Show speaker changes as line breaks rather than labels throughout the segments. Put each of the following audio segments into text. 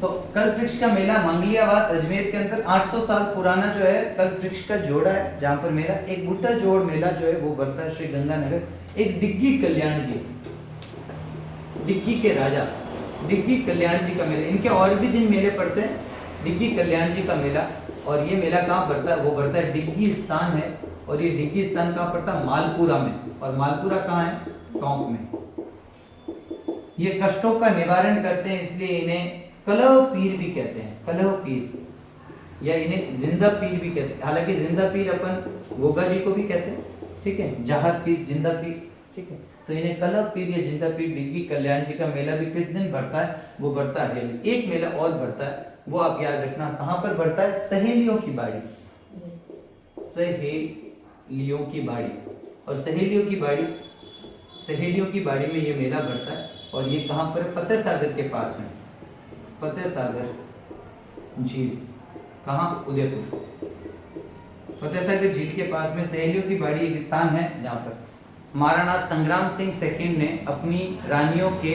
तो कल्प वृक्ष का मेला मंगलियावास अजमेर के अंदर 800 साल पुराना जो है कल्प वृक्ष का जोड़ा है, जहाँ पर मेला एक बुड्ढा जोड़ मेला जो है वो बढ़ता है श्री गंगानगर। एक डिग्गी कल्याण जी, डिग्गी के राजा डिग्गी कल्याण जी का मेला, इनके और भी दिन मेले पड़ते हैं। डिग्गी कल्याण जी का मेला, और ये मेला कहाँ पड़ता है, वो पड़ता है डिग्गी स्थान है, और ये डिग्गी स्थान कहाँ पड़ता है, मालपुरा में। और मालपुरा कहाँ है, टोंक में। ये कष्टों का निवारण करते हैं, इसलिए इन्हें कलह पीर भी कहते हैं, कलह पीर, या इन्हें जिंदा पीर भी कहते हैं। हालांकि जिंदा पीर अपन गोगा जी को भी कहते हैं, ठीक है, जहर पीर, जिंदा पीर, ठीक है। तो इन्हें कलह पीर या जिंदा पीर डिग्गी कल्याण जी का मेला भी किस दिन बढ़ता है, वो बढ़ता है। एक मेला और बढ़ता है, वो आप याद रखना कहाँ पर बढ़ता है, सहेलियों की बाड़ी, सहेलियों की बाड़ी। और सहेलियों की बाड़ी में ये मेला बढ़ता है, और ये कहाँ पर है, फतेह सागर के पास में, फतेह सागर झील, कहाँ, उदयपुर। फतेह सागर झील के पास में सहेलियों की बाड़ी एक स्थान है, जहाँ पर महाराणा संग्राम सिंह सेकंड ने अपनी रानियों के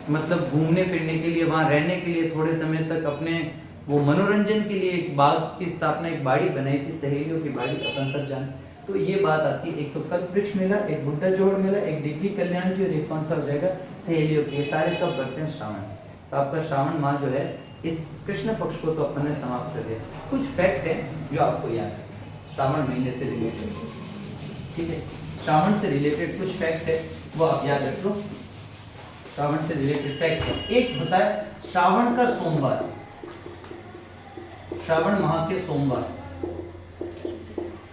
मतलब घूमने फिरने के लिए, वहां रहने के लिए, थोड़े समय तक अपने वो मनोरंजन के लिए एक बाग की स्थापना, एक बाड़ी बनाई थी, सहेलियों की बाड़ी, अपन सब जाने। तो ये बात आती है, एक तो कल्प वृक्ष मेला, एक बुड्ढा जोड़ मेला, एक डिग्गी कल्याण जी, और एक कौन सा हो जाएगा, सहेलियों के। सारे कब बढ़ते हैं, श्रावण। तो आपका श्रावण माह जो है, इस कृष्ण पक्ष को तो अपन ने समाप्त कर दिया। कुछ फैक्ट है जो आपको याद है श्रावण महीने से रिलेटेड, ठीक है, श्रावण से रिलेटेड कुछ फैक्ट है, वो आप याद रख लो। श्रावण से रिलेटेड फैक्ट है, एक होता है श्रावण का सोमवार, श्रावण माह के सोमवार,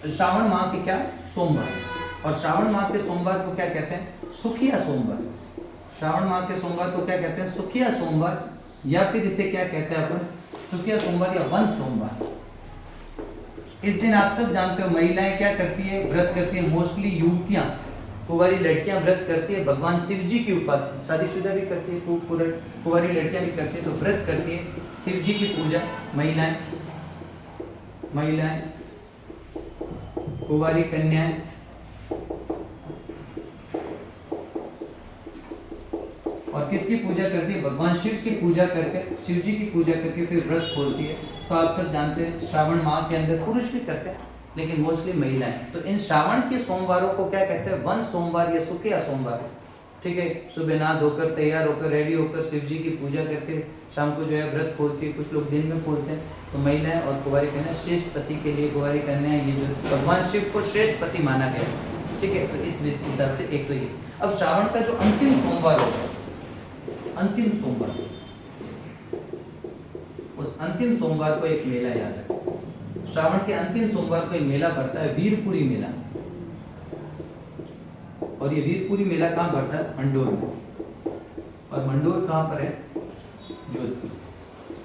श्रावण माह के क्या, सोमवार। और श्रावण माह के सोमवार को क्या कहते हैं, सुखिया सोमवार। श्रावण माह के सोमवार को क्या कहते हैं, सुखिया सोमवार, या फिर इसे क्या कहते हैं अपन, सुखिया सोमवार या वन सोमवार। इस दिन आप सब जानते हो महिलाएं क्या करती है, व्रत करती है, मोस्टली युवतियां, कुंवारी लड़कियां व्रत करती है भगवान शिव जी की उपासना, शादीशुदा भी करती है, कुंवारी लड़कियां भी करती है, तो व्रत करती है शिव जी की पूजा, महिलाएं कुंवारी कन्याएं, और किसकी पूजा करती है, भगवान शिव की पूजा करके, शिव जी की पूजा करके फिर व्रत खोलती है। तो आप सब जानते हैं श्रावण माह के अंदर पुरुष भी करते हैं, लेकिन मोस्टली महिलाएं। तो इन श्रावण के सोमवारों को क्या कहते हैं, वन सोमवार या सुखिया सोमवार, ठीक है। सुबह नहा धोकर तैयार होकर रेडी होकर शिव जी की पूजा करके शाम को जो है व्रत खोलती है, कुछ लोग दिन में खोलते हैं। तो महिलाएं और कुंवारी कन्या श्रेष्ठ पति के लिए, कुंवारी कन्या ये जो भगवान शिव को श्रेष्ठ पति माना गया, ठीक है। तो इस हिसाब से एक तो ये। अब श्रावण का जो अंतिम सोमवार होगा, अंतिम सोमवार, उस अंतिम सोमवार को एक मेला याद है। श्रावण के अंतिम सोमवार को एक मेला पड़ता है, वीरपुरी मेला। और ये वीरपुरी मेला कहाँ पड़ता है, मंडोर में। और मंडोर कहाँ पर है, जोधपुर।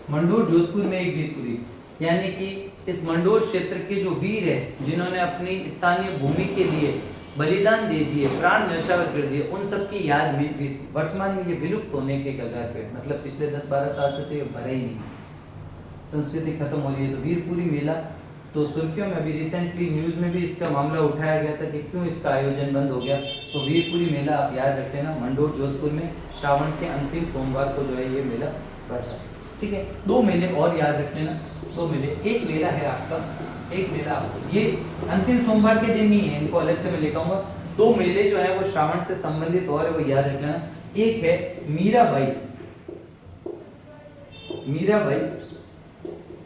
मंडोर जोधपुर में एक वीरपुरी, यानी कि इस मंडोर क्षेत्र के जो वीर है, जिन्होंने अपनी स्थानीय भूमि के लिए बलिदान दे दिए, प्राण न्यौछावर कर दिए, उन सब की याद में वर्तमान में ये विलुप्त होने के कगार पे, मतलब पिछले 10-12 साल से तो ये भरा ही नहीं, संस्कृति खत्म हो रही है। तो वीरपुरी मेला तो सुर्खियों में, अभी रिसेंटली न्यूज़ में भी इसका मामला उठाया गया था कि क्यों इसका आयोजन बंद हो गया। तो वीरपुरी मेला आप याद रख लेना, मंडोर जोधपुर में श्रावण के अंतिम सोमवार को जो है ये मेला बढ़ता है, ठीक है। दो मेले और याद रख लेना, दो मेले, एक मेला है आपका, एक मेला ये अंतिम सोमवार के दिन नहीं है, इनको अलग से मैं लेकर आऊंगा। दो मेले जो है वो श्रावण से संबंधित और है, वो याद रख लेना। एक है मीराबाई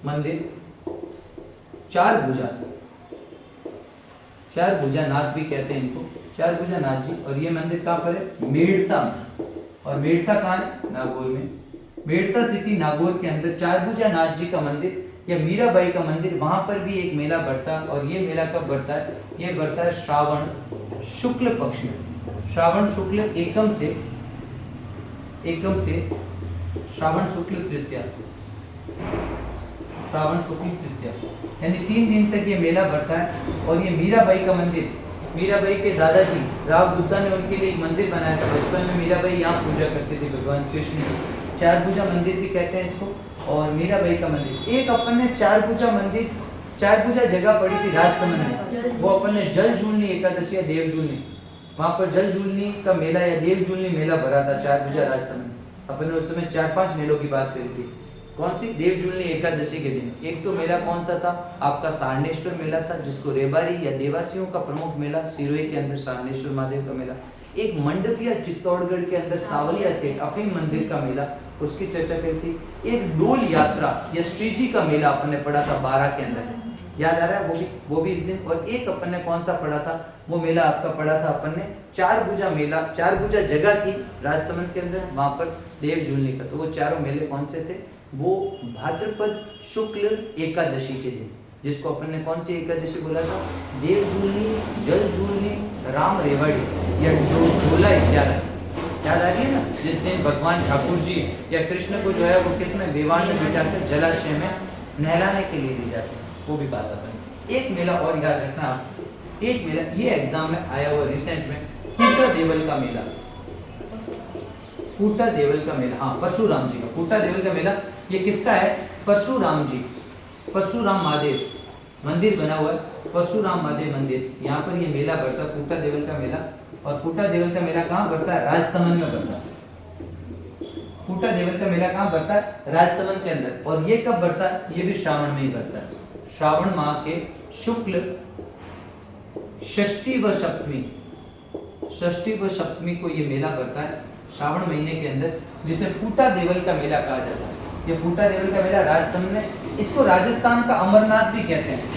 मंदिर, चार भुजा नाथ भी कहते हैं इनको, चार भुजा नाथ जी। और ये मंदिर कहाँ पर है, मेड़ता में। और मेड़ता कहाँ है, नागौर में। मेड़ता सिटी नागौर के अंदर चार भुजा नाथ जी का मंदिर या मीराबाई का मंदिर, वहां पर भी एक मेला बढ़ता है। और ये मेला कब बढ़ता है, ये बढ़ता है श्रावण शुक्ल पक्ष में, श्रावण शुक्ल एकम से श्रावण शुक्ल तृतीया, श्रावण शुक्ल तृतीया, यानी 3 दिन तक ये मेला बढ़ता है। और ये मीराबाई का मंदिर, मीराबाई के दादाजी राव गुप्ता ने उनके लिए एक मंदिर बनाया था बचपन में। मीराबाई यहाँ पूजा करते थे भगवान कृष्ण की, चार भुजा मंदिर भी कहते हैं इसको। और मीराबाई का मंदिर, एक अपन ने चार भुजा मंदिर, चार भुजा जगह पड़ी थी राजसमंद में, वो अपन ने जल झूलनी एकादशी या देव झूलनी, वहां पर जल झूलनी का मेला या देव झूलनी मेला भरा था, चार भुजा राजसमंद। अपन ने उस समय 4-5 मेलों की बात करी थी। कौन सी? देवजुलनी एकादशी के दिन। एक तो मेला कौन सा था? आपका सारनेश्वर मेला था, जिसको रेबारी या देवासियों का प्रमुख मेला, सिरोही के अंदर सारनेश्वर महादेव का मेला। एक मंडपिया चित्तौड़गढ़ के अंदर सावलिया सेठ अफीम मंदिर का मेला, उसकी चर्चा करी थी। एक डोल यात्रा या श्री जी का मेला अपन ने पढ़ा था 12 के अंदर, याद आ रहा है? वो भी इस दिन। और एक अपन ने कौन सा पढ़ा था? वो मेला आपका पढ़ा था अपन ने चारभुजा मेला। चारभुजा जगह थी राजसमंद के अंदर, वहां पर देवजुलनी का। तो वो चारों मेले कौन से थे? वो भाद्रपद शुक्ल एकादशी के दिन, जिसको अपन ने कौन सी एकादशी बोला था? देवजुलनी, जलजुलनी, राम रेवाड़ी या डोला 11। याद आ रही है ना? जिस दिन भगवान ठाकुर जी या कृष्ण को जो है वो किसमें? बेवान में बिठाकर जलाशय में नहलाने के लिए ले जाते हैं, वो भी बात अपन। एक मेला और याद रखना आप, एक मेला ये एग्जाम में आया हुआ रिसेंट में, फूटा देवल का मेला। फूटा देवल का मेला, हाँ, परशुराम जी का। फूटा देवल का मेला ये किसका है? परशुराम जी, परशुराम महादेव मंदिर बना हुआ है, परशुराम महादेव मंदिर, यहाँ पर ये मेला बढ़ता है, फूटा देवल का मेला। और फूटा देवल का मेला कहाँ बढ़ता है? राजसमंद में बढ़ता है। फूटा देवल का मेला कहाँ बढ़ता है? राजसमंद के अंदर। और ये कब बढ़ता है? ये भी श्रावण में ही बढ़ता है। श्रावण माह के शुक्ल षष्ठी व सप्तमी, षष्ठी व सप्तमी को ये मेला बढ़ता है श्रावण महीने के अंदर, जिसे फूटा देवल का मेला कहा जाता है। ये फूटा देवल का मेला राजसमंद में, इसको राजस्थान का अमरनाथ भी कहते हैं।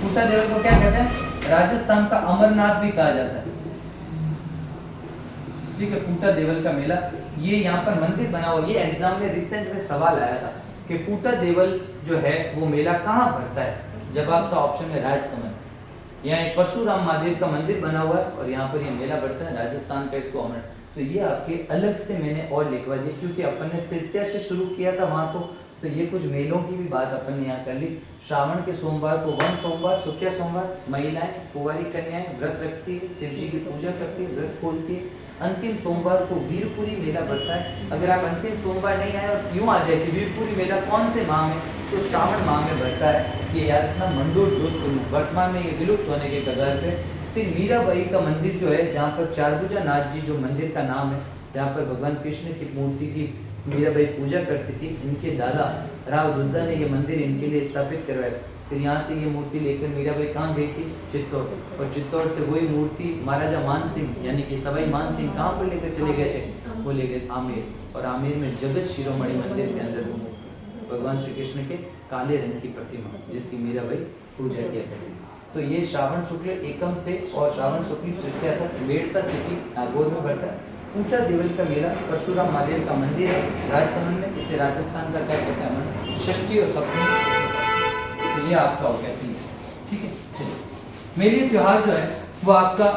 फूटा देवल को क्या कहते हैं? राजस्थान का अमरनाथ भी कहा जाता है। ठीक है, फूटा देवल का मेला, ये यहाँ पर मंदिर बना हुआ। ये एग्जाम में रिसेंट में सवाल आया था कि फूटा देवल जो है वो मेला कहाँ भरता है? जवाब था ऑप्शन में राजसमंद। यहाँ एक परशुराम महादेव का मंदिर बना हुआ है और यहाँ पर ये मेला बढ़ता है, राजस्थान का इसको अमर। तो ये आपके अलग से मैंने और लिखवा दिया, क्योंकि अपन ने तृतीया से शुरू किया था वहाँ तो ये कुछ मेलों की भी बात अपन ने यहाँ कर ली। श्रावण के सोमवार को वन सोमवार, सुखिया सोमवार, महिलाएं कुंवारी कन्याएं व्रत रखती है, शिव जी की पूजा करती है, व्रत खोलती है। अंतिम सोमवार को वीरपुरी मेला बढ़ता है। अगर आप अंतिम सोमवार नहीं आए और यूँ आ जाए कि वीरपुरी मेला कौन से माह में, तो श्रावण माह में बढ़ता है। ये याद रखना, मंडोर जोधपुर में, वर्तमान में ये विलुप्त होने के कगार पे। फिर मीराबाई का मंदिर जो है, जहाँ पर चारभुजा नाथ जी जो मंदिर का नाम है, जहाँ पर भगवान कृष्ण की मूर्ति की मीराबाई पूजा करती थी, इनके दादा राव दुद्दा ने ये मंदिर इनके लिए स्थापित करवाया। फिर यहाँ से ये मूर्ति लेकर मीराबाई कहाँ गई थी? चित्तौड़। और चित्तौड़ से वही मूर्ति महाराजा मान सिंह यानी कि सवाई मान सिंह कहाँ पर लेकर चले गए थे? वो ले गए आमेर, और आमेर में जगत शिरोमणि मंदिर के अंदर भगवान श्री कृष्ण के काले रंग की प्रतिमा, जिसकी मीराबाई पूजा किया करती थी। तो ये श्रावण शुक्ल एकम से और श्रावण शुक्ल तृतीया तक मेड़ता सिटी नागौर में बढ़ता है। फूटा देवल का मेला परशुराम महादेव का मंदिर है राजसमंद में। इसे राजस्थान का क्या कहते हैं? षष्ठी और सप्तमी। तो ये आपका हो गया ठीक है। चलिए, मेले त्योहार जो है वो आपका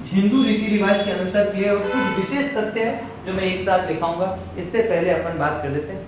हिंदू रीति रिवाज के अनुसार किए और कुछ विशेष तथ्य है जो मैं एक साथ दिखाऊंगा। इससे पहले अपन बात कर लेते हैं